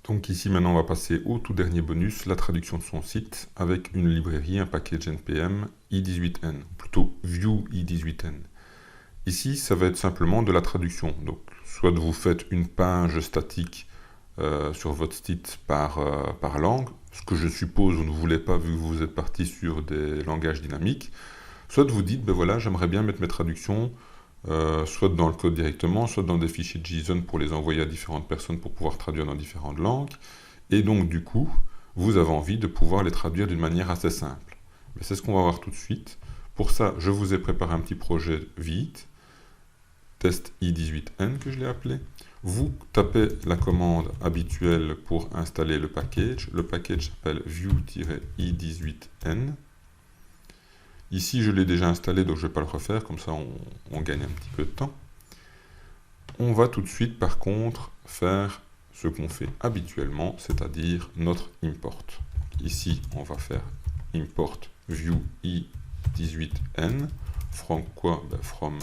Donc ici maintenant on va passer au tout dernier bonus, la traduction de son site avec une librairie, un package npm i18n, plutôt view i18n. Ici ça va être simplement de la traduction, donc soit vous faites une page statique sur votre site par langue, ce que je suppose vous ne voulez pas vu que vous êtes parti sur des langages dynamiques, soit vous dites, ben voilà, j'aimerais bien mettre mes traductions soit dans le code directement, soit dans des fichiers JSON pour les envoyer à différentes personnes pour pouvoir traduire dans différentes langues. Et donc, du coup, vous avez envie de pouvoir les traduire d'une manière assez simple. C'est ce qu'on va voir tout de suite. Pour ça, je vous ai préparé un petit projet vite, test i18n que je l'ai appelé. Vous tapez la commande habituelle pour installer le package. Le package s'appelle view-i18n. Ici, je l'ai déjà installé, donc je ne vais pas le refaire, comme ça on gagne un petit peu de temps. On va tout de suite, par contre, faire ce qu'on fait habituellement, c'est-à-dire notre import. Ici, on va faire import view i18n, from quoi? From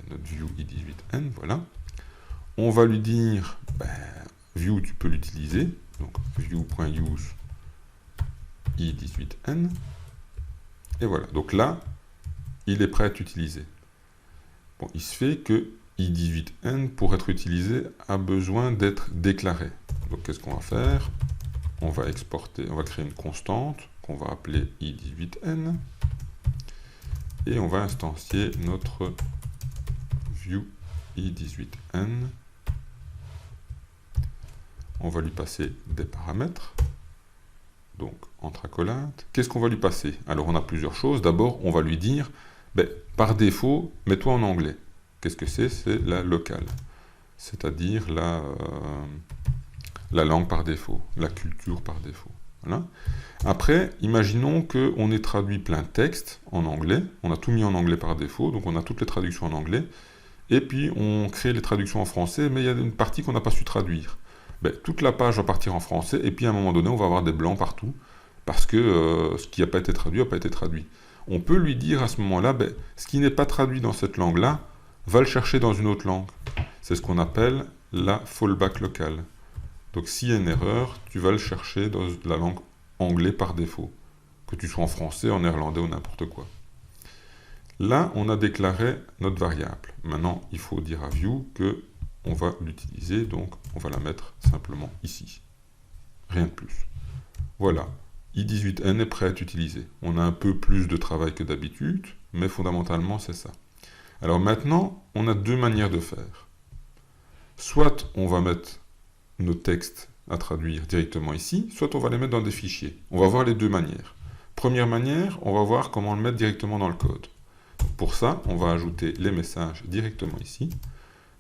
notre view i18n, voilà. On va lui dire, view, tu peux l'utiliser, donc view.use i18n. Et voilà, donc là, il est prêt à être utilisé. Bon, il se fait que i18n, pour être utilisé, a besoin d'être déclaré. Donc qu'est-ce qu'on va faire? On va exporter, on va créer une constante qu'on va appeler i18n. Et on va instancier notre view i18n. On va lui passer des paramètres. Donc, entre accolades, qu'est-ce qu'on va lui passer? Alors, on a plusieurs choses. D'abord, on va lui dire, par défaut, mets-toi en anglais. Qu'est-ce que c'est? C'est la locale, c'est-à-dire la langue par défaut, la culture par défaut. Voilà. Après, imaginons qu'on ait traduit plein de textes en anglais. On a tout mis en anglais par défaut, donc on a toutes les traductions en anglais. Et puis, on crée les traductions en français, mais il y a une partie qu'on n'a pas su traduire. Toute la page va partir en français, et puis à un moment donné, on va avoir des blancs partout, parce que ce qui n'a pas été traduit n'a pas été traduit. On peut lui dire à ce moment-là, ce qui n'est pas traduit dans cette langue-là, va le chercher dans une autre langue. C'est ce qu'on appelle la fallback locale. Donc s'il y a une erreur, tu vas le chercher dans la langue anglais par défaut, que tu sois en français, en néerlandais ou n'importe quoi. Là, on a déclaré notre variable. Maintenant, il faut dire à view que on va l'utiliser, donc on va la mettre simplement ici. Rien de plus. Voilà, i18n est prêt à être utilisé. On a un peu plus de travail que d'habitude, mais fondamentalement c'est ça. Alors maintenant, on a deux manières de faire. Soit on va mettre nos textes à traduire directement ici, soit on va les mettre dans des fichiers. On va voir les deux manières. Première manière, on va voir comment le mettre directement dans le code. Pour ça, on va ajouter les messages directement ici.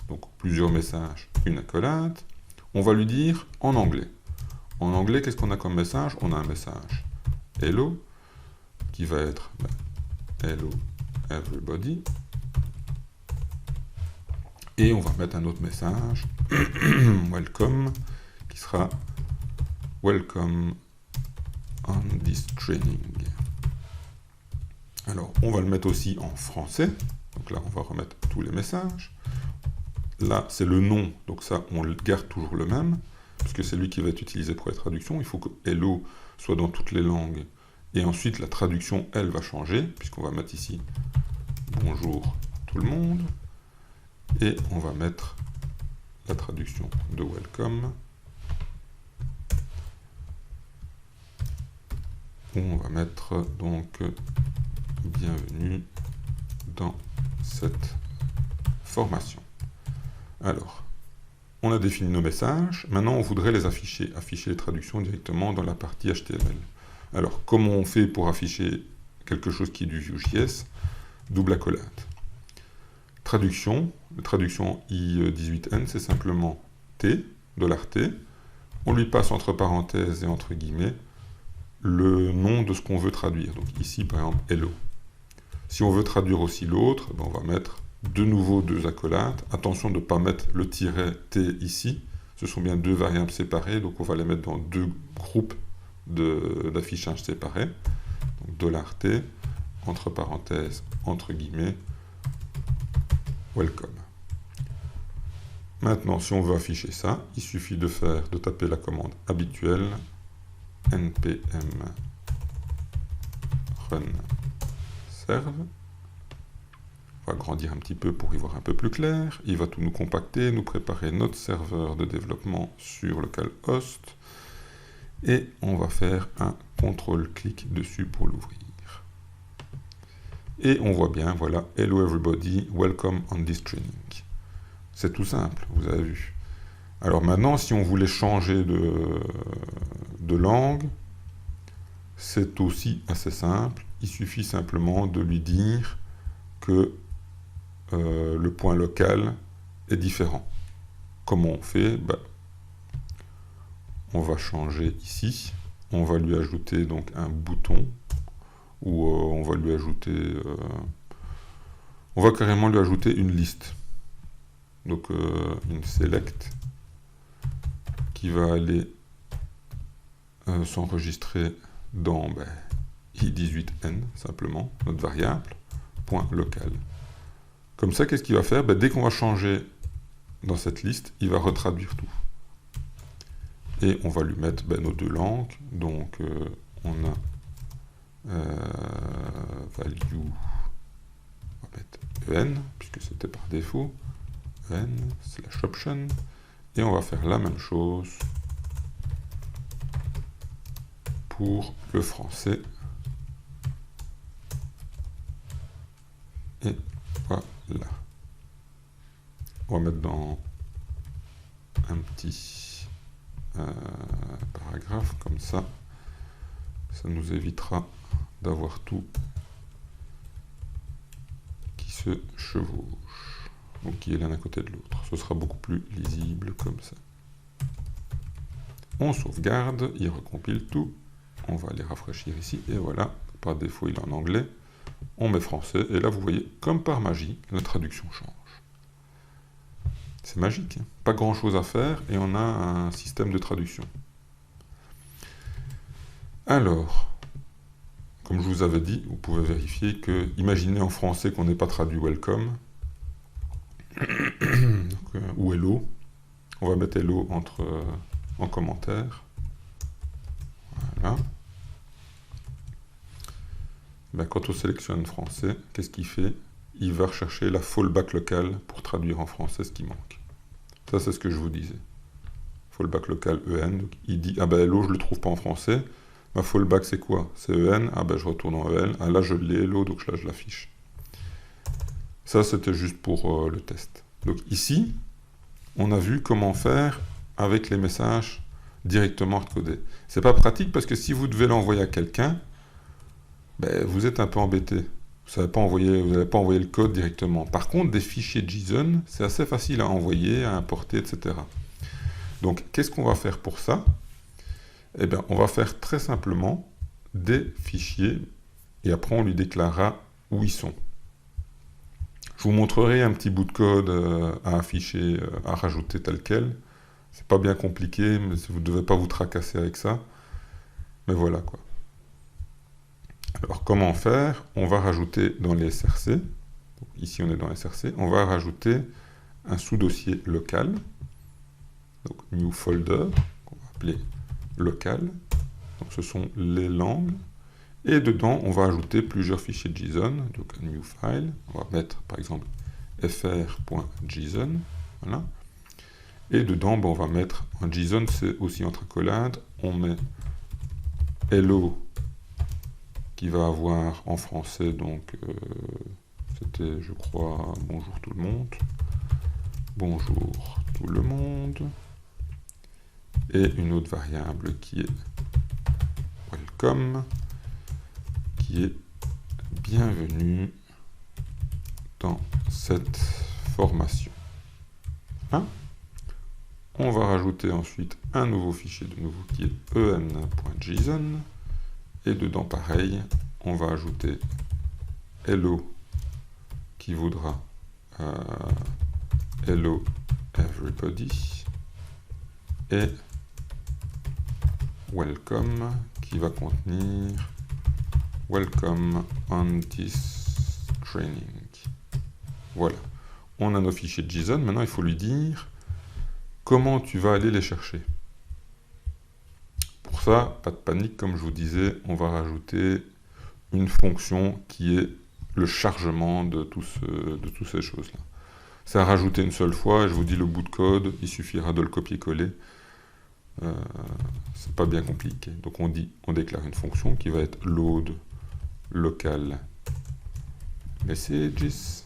Donc plusieurs messages, une accolade. On va lui dire en anglais. En anglais, qu'est-ce qu'on a comme message? On a un message hello, qui va être hello everybody. Et on va mettre un autre message, welcome, qui sera welcome on this training. Alors, on va le mettre aussi en français. Donc là, on va remettre tous les messages. Là, c'est le nom, donc ça, on le garde toujours le même, puisque c'est lui qui va être utilisé pour les traductions. Il faut que hello soit dans toutes les langues. Et ensuite, la traduction, elle, va changer, puisqu'on va mettre ici bonjour tout le monde. Et on va mettre la traduction de welcome. Où on va mettre donc bienvenue dans cette formation. Alors, on a défini nos messages. Maintenant, on voudrait les afficher les traductions directement dans la partie HTML. Alors, comment on fait pour afficher quelque chose qui est du Vue.js? Double accolade. Traduction, la traduction i18n, c'est simplement T, $T. On lui passe entre parenthèses et entre guillemets le nom de ce qu'on veut traduire. Donc ici, par exemple, hello. Si on veut traduire aussi l'autre, on va mettre de nouveau deux accolades. Attention de ne pas mettre le tiret T ici. Ce sont bien deux variables séparées, donc on va les mettre dans deux groupes d'affichage séparés. Donc $T, entre parenthèses, entre guillemets, welcome. Maintenant, si on veut afficher ça, il suffit de taper la commande habituelle npm run serve. On va agrandir un petit peu pour y voir un peu plus clair. Il va tout nous compacter, nous préparer notre serveur de développement sur localhost. Et on va faire un contrôle-clic dessus pour l'ouvrir. Et on voit bien, voilà, hello everybody, welcome on this training. C'est tout simple, vous avez vu. Alors maintenant, si on voulait changer de langue, c'est aussi assez simple. Il suffit simplement de lui dire que le point local est différent. Comment on fait? On va changer ici. On va lui ajouter donc un bouton ou on va lui ajouter... on va carrément lui ajouter une liste. Donc une select qui va aller s'enregistrer dans i18n, simplement, notre variable, point local. Comme ça, qu'est-ce qu'il va faire? Dès qu'on va changer dans cette liste, il va retraduire tout. Et on va lui mettre nos deux langues. Donc, on a value, on va mettre en, puisque c'était par défaut, en/option. Et on va faire la même chose pour le français. Et voilà. On va mettre dans un petit paragraphe comme ça. Ça nous évitera d'avoir tout qui se chevauche, donc qui est l'un à côté de l'autre. Ce sera beaucoup plus lisible comme ça. On sauvegarde, il recompile tout. On va aller rafraîchir ici, et voilà, par défaut il est en anglais. On met français, et là vous voyez, comme par magie, la traduction change. C'est magique, hein. Pas grand chose à faire, et on a un système de traduction. Alors, comme je vous avais dit, vous pouvez vérifier que, imaginez en français qu'on n'ait pas traduit welcome, donc, ou hello, on va mettre hello en commentaire, voilà. Quand on sélectionne français, qu'est-ce qu'il fait? Il va rechercher la fallback locale pour traduire en français ce qui manque. Ça, c'est ce que je vous disais. Fallback local en, donc il dit, hello, je le trouve pas en français. Ma fallback, c'est quoi? C'est en, je retourne en en. Là, je l'ai, hello, donc là, je l'affiche. Ça, c'était juste pour le test. Donc ici, on a vu comment faire avec les messages directement recodés. C'est pas pratique parce que si vous devez l'envoyer à quelqu'un, vous êtes un peu embêté. Vous n'allez pas envoyer le code directement. Par contre, des fichiers JSON, c'est assez facile à envoyer, à importer, etc. Donc, qu'est-ce qu'on va faire pour ça? On va faire très simplement des fichiers, et après, on lui déclarera où ils sont. Je vous montrerai un petit bout de code à afficher, à rajouter tel quel. C'est pas bien compliqué, mais vous ne devez pas vous tracasser avec ça. Mais voilà, quoi. Alors, comment faire? On va rajouter dans les SRC, donc ici on est dans SRC, on va rajouter un sous-dossier local, donc new folder, qu'on va appeler local, donc ce sont les langues, et dedans on va ajouter plusieurs fichiers JSON, donc un new file, on va mettre par exemple fr.json, voilà, et dedans on va mettre un JSON, c'est aussi entre accolades, on met hello, qui va avoir en français, donc c'était, je crois, bonjour tout le monde. Bonjour tout le monde. Et une autre variable qui est welcome, qui est bienvenue dans cette formation. Hein? On va rajouter ensuite un nouveau fichier de nouveau qui est en.json. Et dedans, pareil, on va ajouter hello qui voudra hello everybody et welcome qui va contenir welcome on this training. Voilà, on a nos fichiers JSON. Maintenant, il faut lui dire comment tu vas aller les chercher? Pour ça, pas de panique, comme je vous disais, on va rajouter une fonction qui est le chargement de toutes ces choses-là. C'est à rajouter une seule fois, et je vous dis le bout de code, il suffira de le copier-coller. C'est pas bien compliqué. Donc on déclare une fonction qui va être load local messages.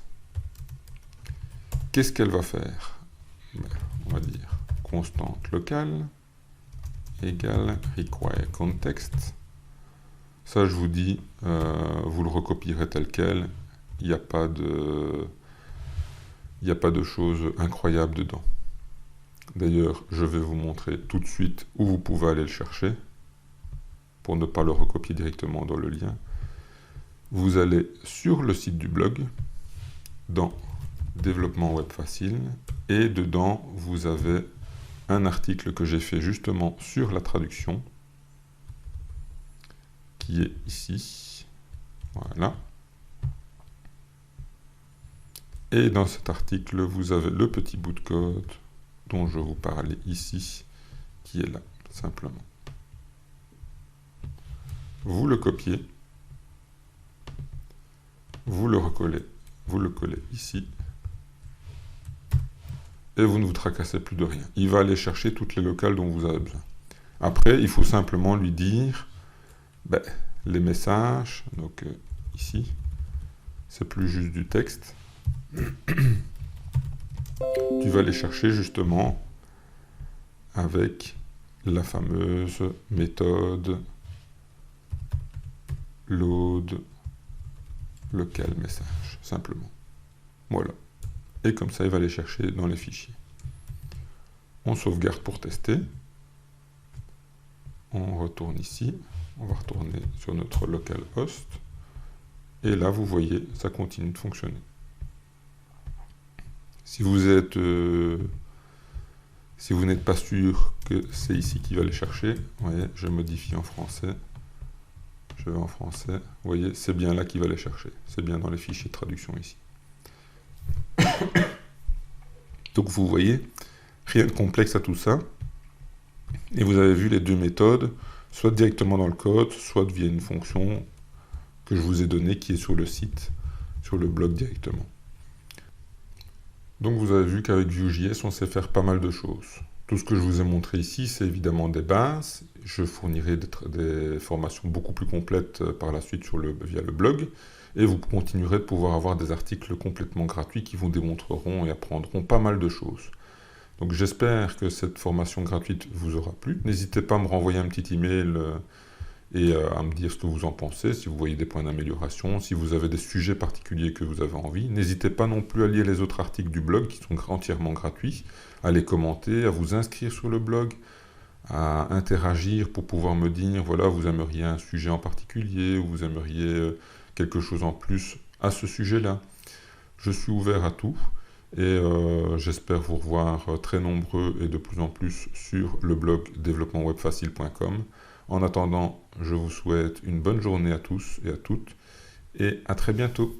Qu'est-ce qu'elle va faire? On va dire constante locale égale require context. Ça, je vous dis, vous le recopierez tel quel. Il n'y a pas de choses incroyables dedans. D'ailleurs, je vais vous montrer tout de suite où vous pouvez aller le chercher, pour ne pas le recopier directement dans le lien. Vous allez sur le site du blog, dans Développement web facile, et dedans, vous avez un article que j'ai fait justement sur la traduction, qui est ici. Voilà. Et dans cet article, vous avez le petit bout de code dont je vous parlais ici, qui est là, simplement. Vous le copiez, vous le recollez, vous le collez ici, et vous ne vous tracassez plus de rien. Il va aller chercher toutes les locales dont vous avez besoin. Après, il faut simplement lui dire les messages, donc ici, c'est plus juste du texte. Tu vas les chercher justement avec la fameuse méthode load local message, simplement. Voilà. Et comme ça, il va les chercher dans les fichiers. On sauvegarde pour tester. On retourne ici. On va retourner sur notre localhost. Et là, vous voyez, ça continue de fonctionner. Si vous n'êtes pas sûr que c'est ici qu'il va les chercher, vous voyez, je modifie en français. Je vais en français. Vous voyez, c'est bien là qu'il va les chercher. C'est bien dans les fichiers de traduction ici. Donc vous voyez, rien de complexe à tout ça. Et vous avez vu les deux méthodes, soit directement dans le code, soit via une fonction que je vous ai donnée qui est sur le site, sur le blog directement. Donc vous avez vu qu'avec Vue.js, on sait faire pas mal de choses. Tout ce que je vous ai montré ici, c'est évidemment des bases. Je fournirai des formations beaucoup plus complètes par la suite via le blog. Et vous continuerez de pouvoir avoir des articles complètement gratuits qui vous démontreront et apprendront pas mal de choses. Donc j'espère que cette formation gratuite vous aura plu. N'hésitez pas à me renvoyer un petit email et à me dire ce que vous en pensez, si vous voyez des points d'amélioration, si vous avez des sujets particuliers que vous avez envie. N'hésitez pas non plus à lire les autres articles du blog qui sont entièrement gratuits, à les commenter, à vous inscrire sur le blog, à interagir pour pouvoir me dire, voilà, vous aimeriez un sujet en particulier, ou vous aimeriez quelque chose en plus à ce sujet-là. Je suis ouvert à tout, et j'espère vous revoir très nombreux et de plus en plus sur le blog développementwebfacile.com. En attendant, je vous souhaite une bonne journée à tous et à toutes, et à très bientôt.